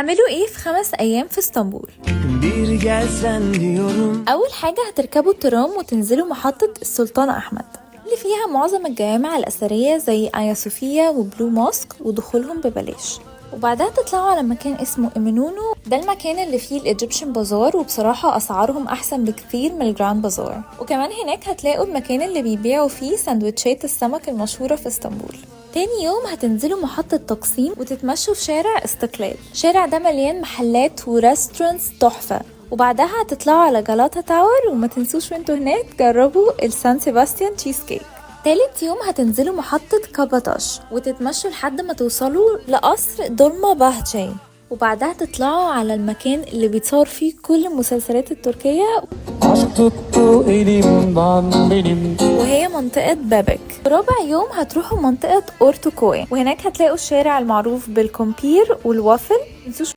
اعملوا ايه في 5 ايام في اسطنبول؟ اول حاجة هتركبوا الترام وتنزلوا محطة السلطان احمد اللي فيها معظم الجوامع الاثرية زي ايا صوفيا وبلو ماسك ودخولهم ببلاش. وبعدها تطلعوا على مكان اسمه إمنونو، ده المكان اللي فيه الإيجيبشن بازار، وبصراحة أسعارهم أحسن بكتير من الجراند بازار. وكمان هناك هتلاقوا المكان اللي بيبيعوا فيه سندوتشات السمك المشهورة في اسطنبول. تاني يوم هتنزلوا محطة تقسيم وتتمشوا في شارع استقلال. الشارع ده مليان محلات وريستورانتس تحفة. وبعدها هتطلعوا على جالاتا تاور، وما تنسوش وانتوا هناك جربوا السان سيباستيان تشيز كيك. تالت يوم هتنزلوا محطة كاباتاش وتتمشوا لحد ما توصلوا لقصر دولما باهتشي، وبعدها تطلعوا على المكان اللي بيتصور فيه كل المسلسلات التركية وهي منطقة بابك. رابع يوم هتروحوا منطقة أورتوكوي، وهناك هتلاقوا الشارع المعروف بالكومبير والوافل. متنسوش